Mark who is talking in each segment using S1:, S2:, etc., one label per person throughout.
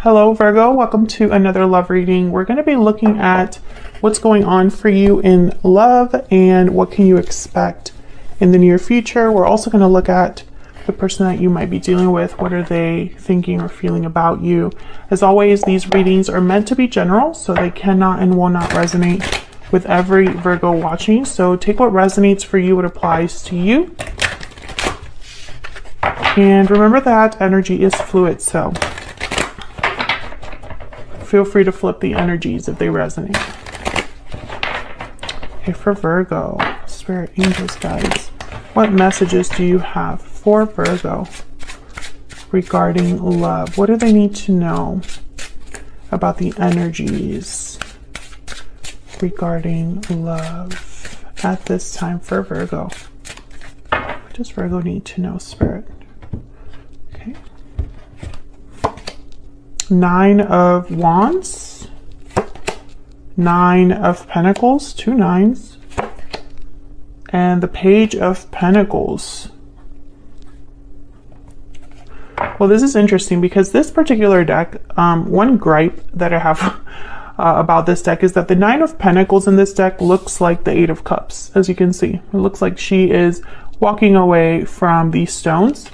S1: Hello Virgo, welcome to another love reading. We're going to be looking at what's going on for you in love and what can you expect in the near future. We're also going to look at the person that you might be dealing with. What are they thinking or feeling about you? As always, these readings are meant to be general, so they cannot and will not resonate with every Virgo watching. So take what resonates for you, what applies to you. And remember that energy is fluid, so feel free to flip the energies if they resonate. Okay, for Virgo, Spirit, Angels, guides, what messages do you have for Virgo regarding love? What do they need to know about the energies regarding love at this time for Virgo? What does Virgo need to know, Spirit? Okay. Nine of Wands, Nine of Pentacles, two nines, and the Page of Pentacles. Well, this is interesting because this particular deck, one gripe that I have about this deck is that the Nine of Pentacles in this deck looks like the Eight of Cups, as you can see. It looks like she is walking away from these stones,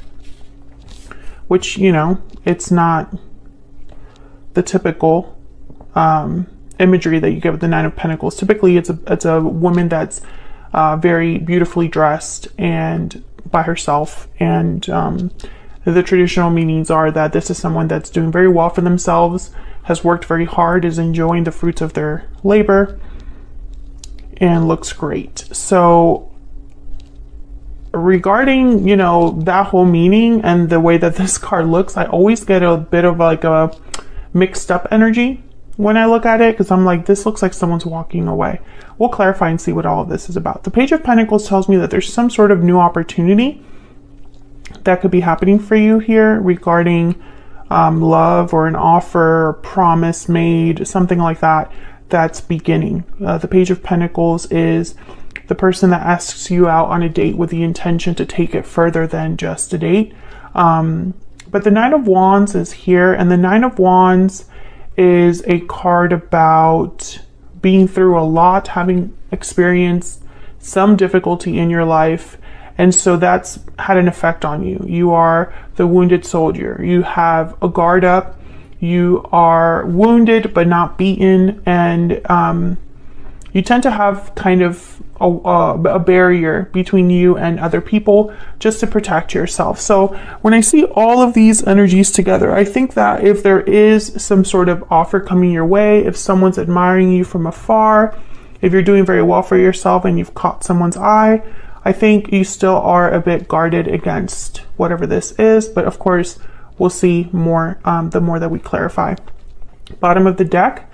S1: which, you know, it's not the typical imagery that you get with the Nine of Pentacles. Typically, it's a woman that's very beautifully dressed and by herself, and the traditional meanings are that this is someone that's doing very well for themselves, has worked very hard, is enjoying the fruits of their labor, and looks great. So regarding, you know, that whole meaning and the way that this card looks, I always get a bit of like a mixed up energy when I look at it, because I'm like, this looks like someone's walking away. We'll clarify and see what all of this is about. The Page of Pentacles tells me that there's some sort of new opportunity that could be happening for you here regarding love, or an offer, or promise made, something like that, that's beginning. The Page of Pentacles is the person that asks you out on a date with the intention to take it further than just a date. But the Nine of Wands is here, and the Nine of Wands is a card about being through a lot, having experienced some difficulty in your life, and so that's had an effect on you. You are the wounded soldier. You have a guard up. You are wounded but not beaten, and you tend to have kind of a barrier between you and other people just to protect yourself. So when I see all of these energies together, I think that if there is some sort of offer coming your way, if someone's admiring you from afar, if you're doing very well for yourself and you've caught someone's eye, I think you still are a bit guarded against whatever this is. But of course, we'll see more the more that we clarify. Bottom of the deck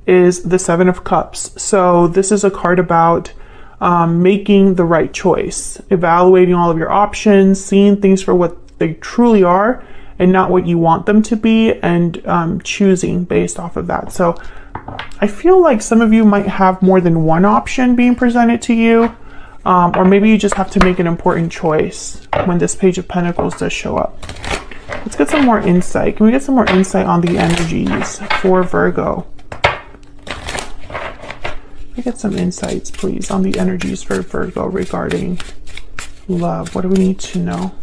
S1: is the Seven of Cups. So this is a card about making the right choice, evaluating all of your options, seeing things for what they truly are and not what you want them to be, and choosing based off of that. So I feel like some of you might have more than one option being presented to you, or maybe you just have to make an important choice when this Page of Pentacles does show up. Let's get some more insight. Can we get some more insight on the energies for Virgo? Get some insights, please, on the energies for Virgo regarding love. What do we need to know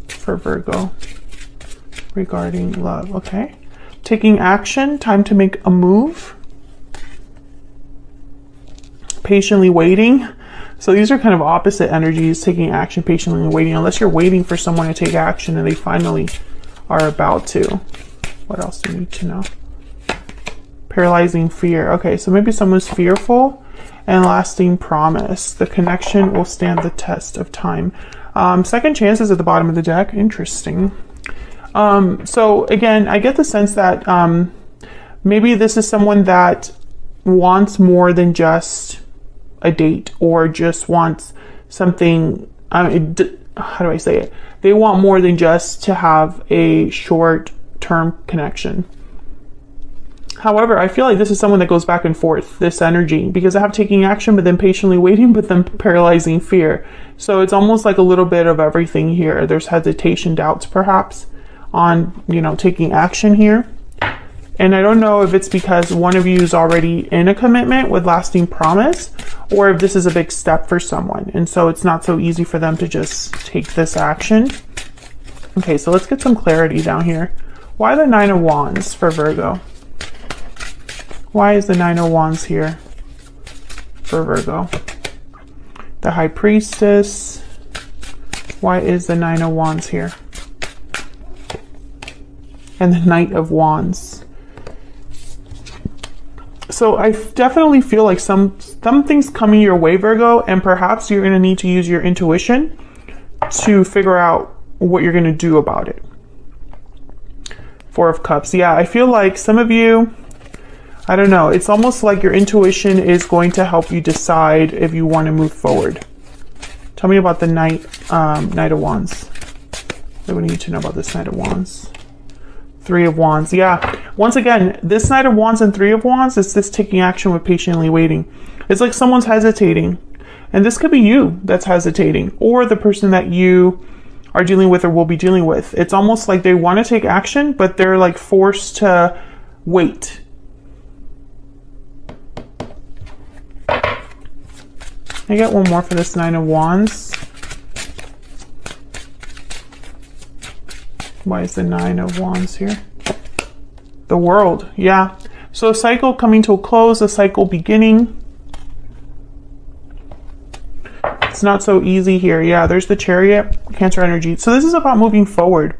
S1: for Virgo regarding love? Okay. Taking action, time to make a move. Patiently waiting. So these are kind of opposite energies, taking action, patiently waiting, unless you're waiting for someone to take action and they finally are about to. What else do we need to know? Paralyzing fear. Okay, so maybe someone's fearful. And lasting promise. The connection will stand the test of time. Second chances at the bottom of the deck. Interesting. So again, I get the sense that maybe this is someone that wants more than just a date, or just wants something. How do I say it? They want more than just to have a short-term connection. However, I feel like this is someone that goes back and forth, this energy, because I have taking action, but then patiently waiting, but then paralyzing fear. So it's almost like a little bit of everything here. There's hesitation, doubts, perhaps, on, you know, taking action here. And I don't know if it's because one of you is already in a commitment with lasting promise, or if this is a big step for someone. And so it's not so easy for them to just take this action. Okay, so let's get some clarity down here. Why the Nine of Wands for Virgo? Why is the Nine of Wands here for Virgo? The High Priestess. Why is the Nine of Wands here? And the Knight of Wands. So I definitely feel like something's coming your way, Virgo, and perhaps you're going to need to use your intuition to figure out what you're going to do about it. Four of Cups. Yeah, I feel like some of you, I don't know, it's almost like your intuition is going to help you decide if you want to move forward. Tell me about the Knight of Wands. What do we need to know about this Knight of Wands? Three of Wands. Yeah, once again, this Knight of Wands and Three of Wands is this taking action with patiently waiting. It's like someone's hesitating, and this could be you that's hesitating, or the person that you are dealing with or will be dealing with. It's almost like they want to take action, but they're like forced to wait. I get one more for this Nine of Wands. Why is the Nine of Wands here? The World. Yeah. So a cycle coming to a close, a cycle beginning. It's not so easy here. Yeah, there's the Chariot, Cancer energy. So this is about moving forward,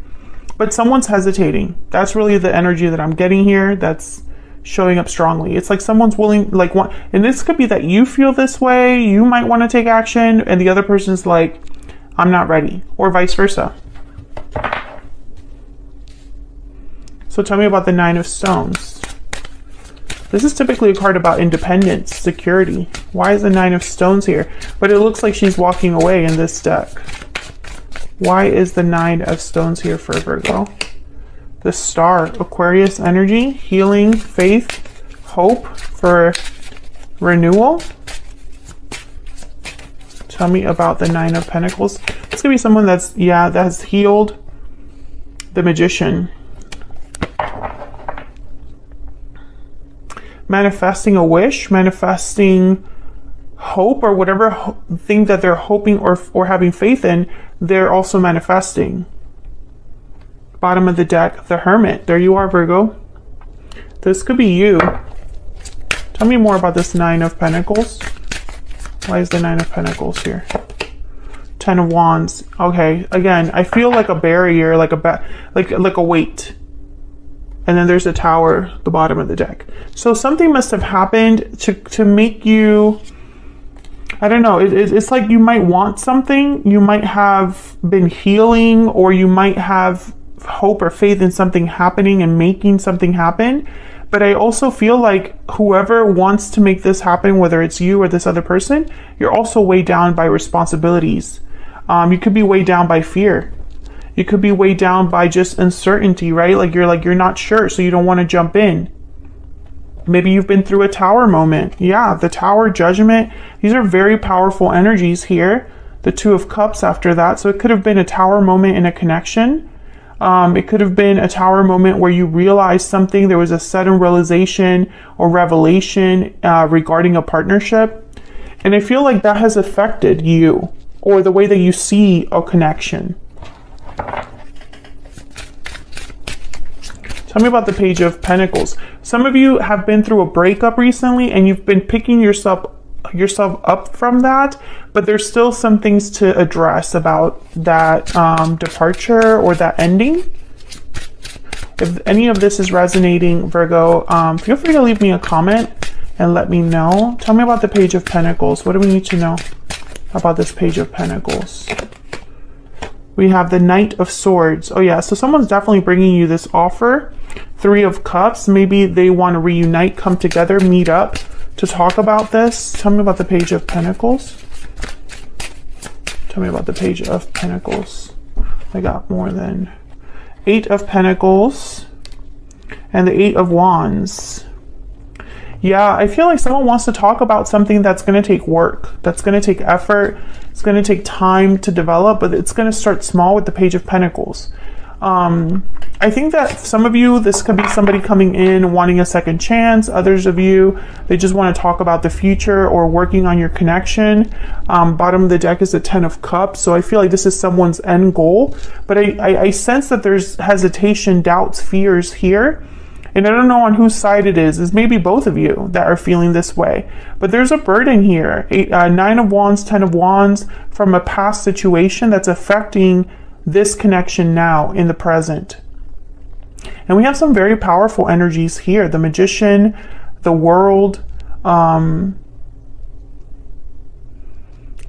S1: but someone's hesitating. That's really the energy that I'm getting here. That's showing up strongly. It's like someone's willing, like, and this could be that you feel this way, you might want to take action, and the other person's like, I'm not ready, or vice versa. So tell me about the Nine of Stones. This is typically a card about independence, security. Why is the Nine of Stones here? But it looks like she's walking away in this deck. Why is the Nine of Stones here for Virgo? The Star, Aquarius energy, healing, faith, hope for renewal. Tell me about the Nine of Pentacles. It's gonna be someone that's, yeah, that has healed. The Magician. Manifesting a wish, manifesting hope, or whatever thing that they're hoping or having faith in, they're also manifesting. Bottom of the deck, the Hermit. There you are, Virgo. This could be you. Tell me more about this Nine of Pentacles. Why is the Nine of Pentacles here? Ten of Wands. Okay, again, I feel like a barrier, like a weight. And then there's a Tower, the bottom of the deck. So something must have happened to make you, I don't know, it's like you might want something, you might have been healing, or you might have hope or faith in something happening and making something happen. But I also feel like whoever wants to make this happen, whether it's you or this other person, you're also weighed down by responsibilities. You could be weighed down by fear. You could be weighed down by just uncertainty, right? Like you're not sure, so you don't want to jump in. Maybe you've been through a Tower moment. Yeah, the Tower, Judgment. These are very powerful energies here. The Two of Cups after that. So it could have been a Tower moment in a connection. It could have been a Tower moment where you realized something. There was a sudden realization or revelation regarding a partnership. And I feel like that has affected you or the way that you see a connection. Tell me about the Page of Pentacles. Some of you have been through a breakup recently and you've been picking yourself up from that, but there's still some things to address about that departure or that ending. If any of this is resonating, Virgo, feel free to leave me a comment and let me know. Tell me about the Page of Pentacles. What do we need to know about this Page of Pentacles? We have the Knight of Swords. Oh yeah, so someone's definitely bringing you this offer. Three of Cups. Maybe they want to reunite, come together, meet up to talk about this. Tell me about the Page of Pentacles. Tell me about the Page of Pentacles. I got more than Eight of Pentacles and the Eight of Wands. Yeah, I feel like someone wants to talk about something that's going to take work, that's going to take effort, it's going to take time to develop, but it's going to start small with the Page of Pentacles. I think that some of you, this could be somebody coming in wanting a second chance. Others of you, they just want to talk about the future or working on your connection. Bottom of the deck is the 10 of Cups. So I feel like this is someone's end goal. But I sense that there's hesitation, doubts, fears here. And I don't know on whose side it is. It's maybe both of you that are feeling this way. But there's a burden here. 9 of Wands, 10 of Wands from a past situation that's affecting this connection now in the present. And we have some very powerful energies here. The Magician, the World, the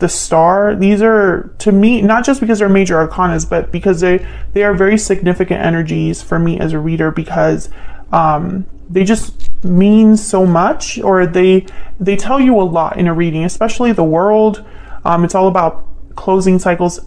S1: Star. These are, to me, not just because they're major arcanas, but because they are very significant energies for me as a reader, because they just mean so much, or they tell you a lot in a reading, especially the World. It's all about closing cycles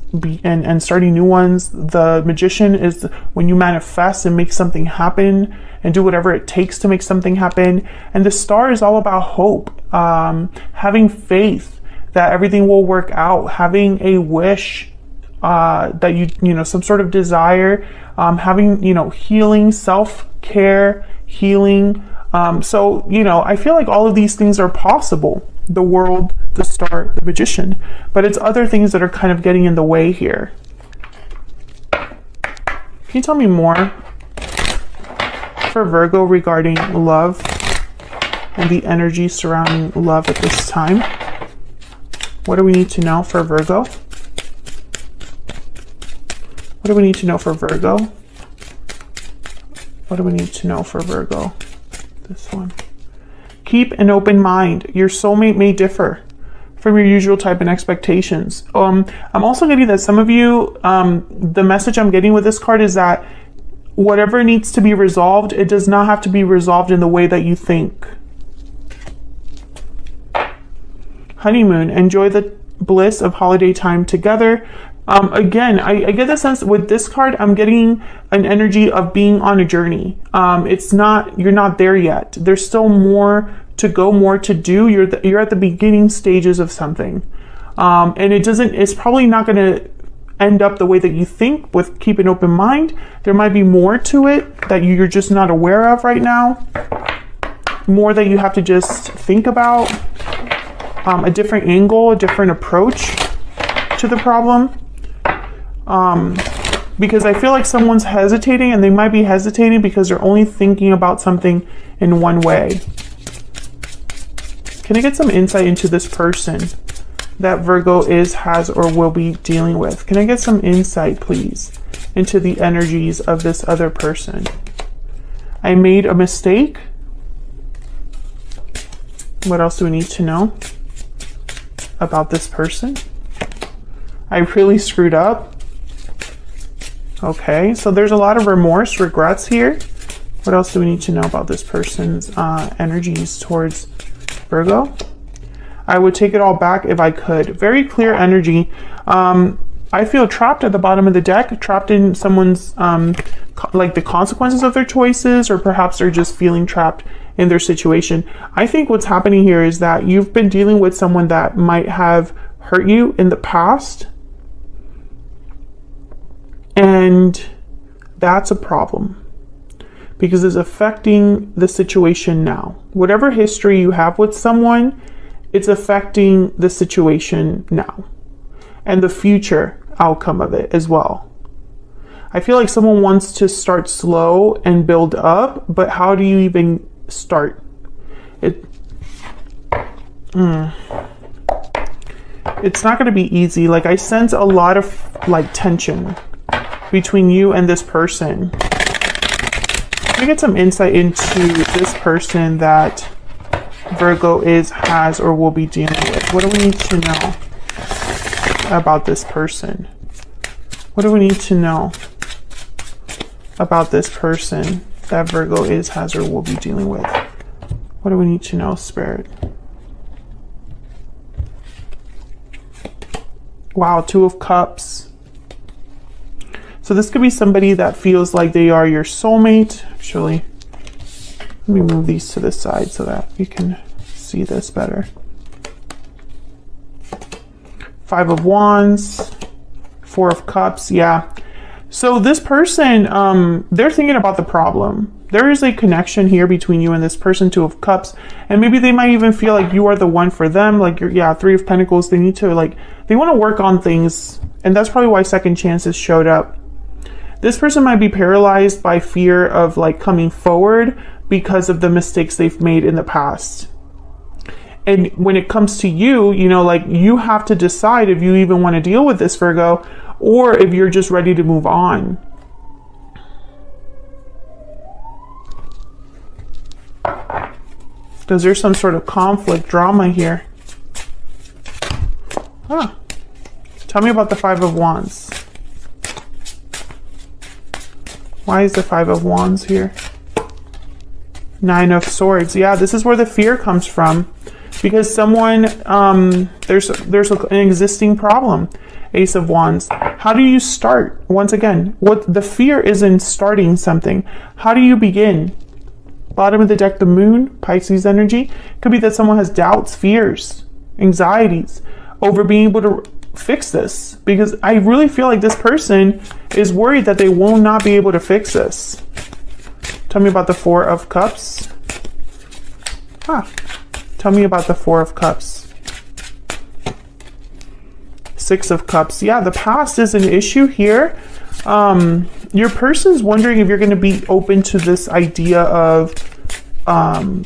S1: and starting new ones. The Magician is when you manifest and make something happen and do whatever it takes to make something happen. And the Star is all about hope, having faith that everything will work out, having a wish, that you know, some sort of desire, having, you know, healing, self-care, healing. So, you know, I feel like all of these things are possible. The World, the Star, the Magician, but it's other things that are kind of getting in the way here. Can you tell me more for Virgo regarding love and the energy surrounding love at this time? What do we need to know for Virgo? What do we need to know for Virgo? What do we need to know for Virgo? This one. Keep an open mind. Your soulmate may differ from your usual type and expectations. I'm also getting that some of you, the message I'm getting with this card is that whatever needs to be resolved, it does not have to be resolved in the way that you think. Honeymoon. Enjoy the bliss of holiday time together. Again, I get the sense with this card, I'm getting an energy of being on a journey. It's not, you're not there yet. There's still more to go, more to do. You're at the beginning stages of something. And it's probably not going to end up the way that you think with keep an open mind. There might be more to it that you're just not aware of right now. More that you have to just think about. A different angle, a different approach to the problem. Because I feel like someone's hesitating, and they might be hesitating because they're only thinking about something in one way. Can I get some insight into this person that Virgo has, or will be dealing with? Can I get some insight, please, into the energies of this other person? I made a mistake. What else do we need to know about this person? I really screwed up. Okay, so there's a lot of remorse, regrets here. What else do we need to know about this person's energies towards Virgo? I would take it all back if I could. Very clear energy. I feel trapped at the bottom of the deck, trapped in someone's, like the consequences of their choices, or perhaps they're just feeling trapped in their situation. I think what's happening here is that you've been dealing with someone that might have hurt you in the past. And that's a problem because it's affecting the situation now. Whatever history you have with someone, it's affecting the situation now and the future outcome of it as well. I feel like someone wants to start slow and build up, but how do you even start? It's not going to be easy. Like, I sense a lot of like tension between you and this person. Let me get some insight into this person that Virgo has, or will be dealing with. What do we need to know about this person? What do we need to know about this person that Virgo has, or will be dealing with? What do we need to know, Spirit? Wow, 2 of Cups. So this could be somebody that feels like they are your soulmate. Actually, let me move these to the side so that you can see this better. 5 of Wands, 4 of Cups. Yeah, So this person, they're thinking about the problem. There is a connection here between you and this person, Two of Cups, and maybe they might even feel like you are the one for them. Like you're, yeah, Three of Pentacles. They need to they want to work on things, and that's probably why second chances showed up. This person might be paralyzed by fear of coming forward because of the mistakes they've made in the past. And when it comes to you, you have to decide if you even want to deal with this, Virgo, or if you're just ready to move on. Because there's some sort of conflict, drama here. Huh. Tell me about the Five of Wands. Why is the Five of Wands here? Nine of Swords. Yeah, this is where the fear comes from. Because someone, there's an existing problem. Ace of Wands. How do you start? Once again, what the fear is in starting something. How do you begin? Bottom of the deck, the Moon, Pisces energy. Could be that someone has doubts, fears, anxieties over being able to fix this. Because I really feel like this person is worried that they will not be able to fix this. Tell me about the Four of Cups. Tell me about the Four of Cups. Six of Cups. Yeah, the past is an issue here. Your person's wondering if you're going to be open to this idea of, I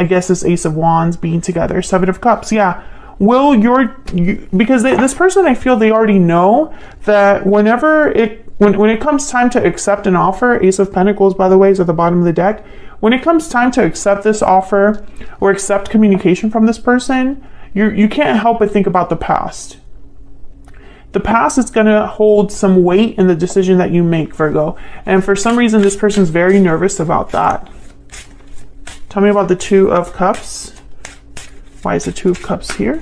S1: guess this Ace of Wands being together. Seven of Cups. Yeah. Will because this person, I feel they already know that when it comes time to accept an offer, Ace of Pentacles, by the way, is at the bottom of the deck. When it comes time to accept this offer or accept communication from this person, you can't help but think about the past. The past is going to hold some weight in the decision that you make, Virgo. And for some reason, this person's very nervous about that. Tell me about the Two of Cups. Why is the Two of Cups here?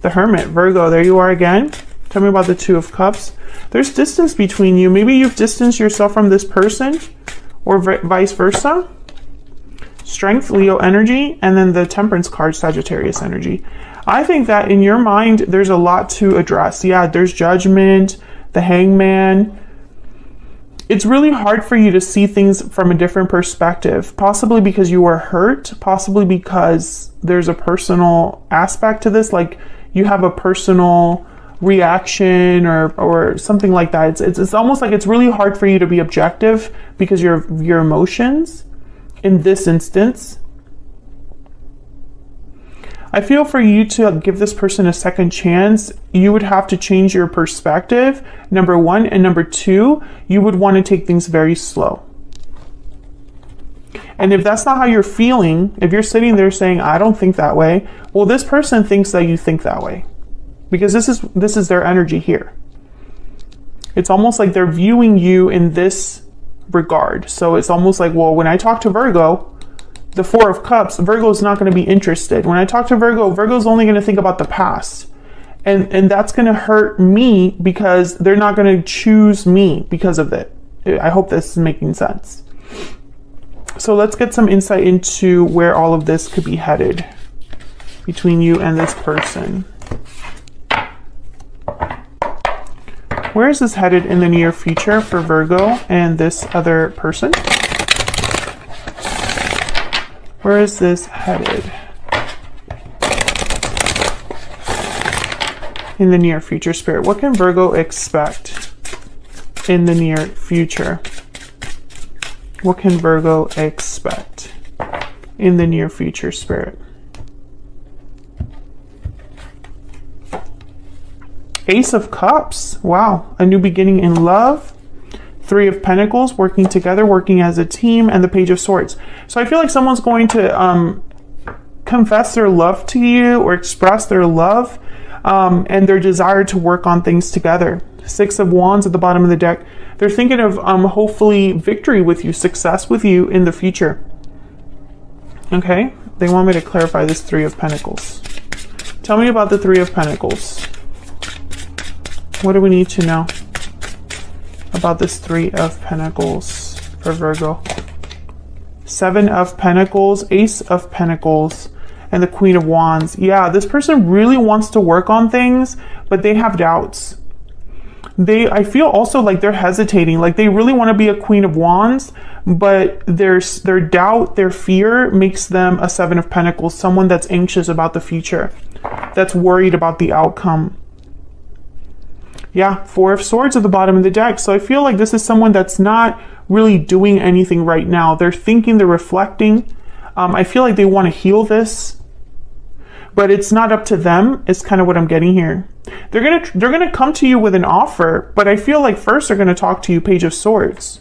S1: The Hermit, Virgo, there you are again. Tell me about the Two of Cups. There's distance between you. Maybe you've distanced yourself from this person or vice versa. Strength, Leo energy, and then the Temperance card, Sagittarius energy. I think that in your mind, there's a lot to address. Yeah, there's Judgment, the Hangman. It's really hard for you to see things from a different perspective, possibly because you were hurt, possibly because there's a personal aspect to this, like you have a personal reaction or something like that. It's almost like it's really hard for you to be objective because your emotions in this instance. I feel for you to give this person a second chance, you would have to change your perspective, number one, and number two, you would want to take things very slow. And if that's not how you're feeling, if you're sitting there saying, I don't think that way, well, this person thinks that you think that way. Because this is their energy here. It's almost like they're viewing you in this regard. So it's almost like, well, when I talk to Virgo, the Four of Cups, Virgo's not going to be interested. When I talk to Virgo, Virgo's only going to think about the past. And that's going to hurt me because they're not going to choose me because of it. I hope this is making sense. So let's get some insight into where all of this could be headed between you and this person. Where is this headed in the near future for Virgo and this other person? Where is this headed in the near future, Spirit? What can Virgo expect in the near future? What can Virgo expect in the near future, Spirit? Ace of Cups. Wow. A new beginning in love. Three of Pentacles, working together, working as a team, and the Page of Swords. So I feel like someone's going to confess their love to you or express their love and their desire to work on things together. Six of Wands at the bottom of the deck. They're thinking of hopefully victory with you, success with you in the future. Okay, they want me to clarify this Three of Pentacles. Tell me about the Three of Pentacles. What do we need to know about this Three of Pentacles for Virgo? Seven of Pentacles, Ace of Pentacles, and the Queen of Wands. Yeah, this person really wants to work on things, but they have doubts. I feel also like they're hesitating, like they really want to be a Queen of Wands, but their doubt, their fear makes them a Seven of Pentacles, someone that's anxious about the future, that's worried about the outcome. Yeah, Four of Swords at the bottom of the deck. So I feel like this is someone that's not really doing anything right now. They're thinking, they're reflecting. I feel like they want to heal this, but it's not up to them. It's kind of what I'm getting here. They're gonna come to you with an offer, but I feel like first they're gonna talk to you, Page of Swords.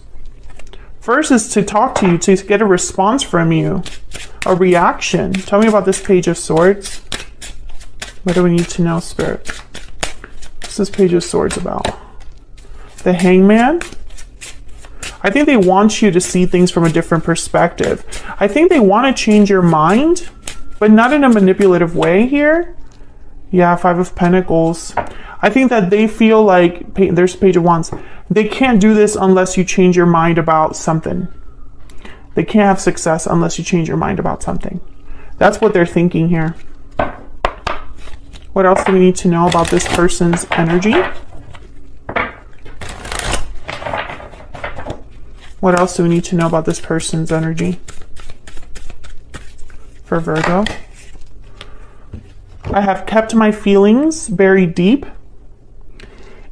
S1: First is to talk to you, to get a response from you, a reaction. Tell me about this Page of Swords. What do we need to know, Spirit? What's this Page of Swords about? The Hangman. I think they want you to see things from a different perspective. I think they want to change your mind, but not in a manipulative way here. Yeah, Five of Pentacles. I think that they feel like, there's Page of Wands, they can't do this unless you change your mind about something. They can't have success unless you change your mind about something. That's what they're thinking here. What else do we need to know about this person's energy? What else do we need to know about this person's energy for Virgo? I have kept my feelings buried deep,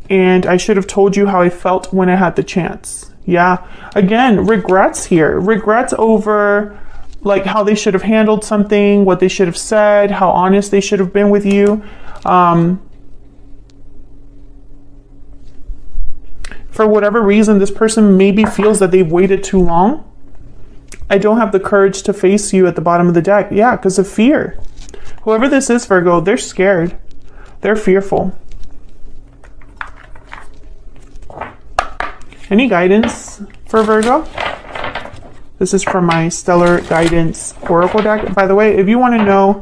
S1: and I should have told you how I felt when I had the chance. Yeah, again, regrets here. Regrets over like how they should have handled something, what they should have said, how honest they should have been with you. For whatever reason, this person maybe feels that they've waited too long. I don't have the courage to face you at the bottom of the deck. Yeah, because of fear. Whoever this is, Virgo, they're scared. They're fearful. Any guidance for Virgo? This is from my Stellar Guidance Oracle deck. By the way, if you want to know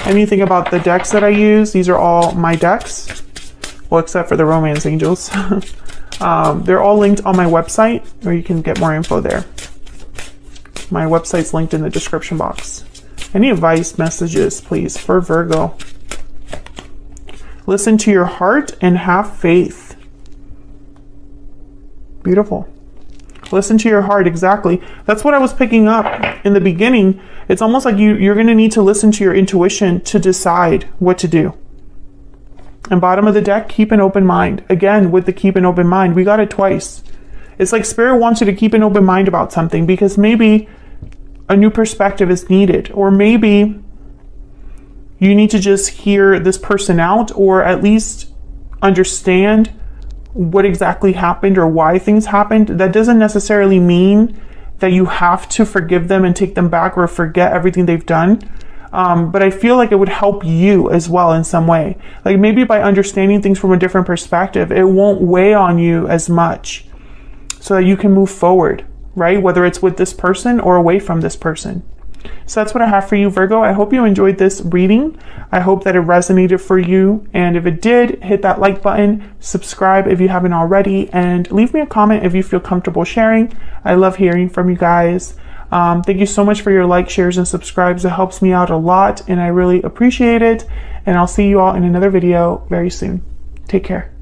S1: anything about the decks that I use, these are all my decks. Well, except for the Romance Angels. They're all linked on my website, or you can get more info there. My website's linked in the description box. Any advice, messages, please, for Virgo? Listen to your heart and have faith. Beautiful. Listen to your heart, exactly. That's what I was picking up in the beginning. It's almost like you're going to need to listen to your intuition to decide what to do. And bottom of the deck, keep an open mind. Again, with the keep an open mind, we got it twice. It's like Spirit wants you to keep an open mind about something, because maybe a new perspective is needed, or maybe you need to just hear this person out, or at least understand what exactly happened or why things happened. That doesn't necessarily mean that you have to forgive them and take them back or forget everything they've done. But I feel like it would help you as well in some way. Like maybe by understanding things from a different perspective, it won't weigh on you as much, so that you can move forward, right? Whether it's with this person or away from this person. So that's what I have for you, Virgo. I hope you enjoyed this reading. I hope that it resonated for you. And if it did, hit that like button, subscribe if you haven't already, and leave me a comment if you feel comfortable sharing. I love hearing from you guys. Thank you so much for your likes, shares, and subscribes. It helps me out a lot, and I really appreciate it. And I'll see you all in another video very soon. Take care.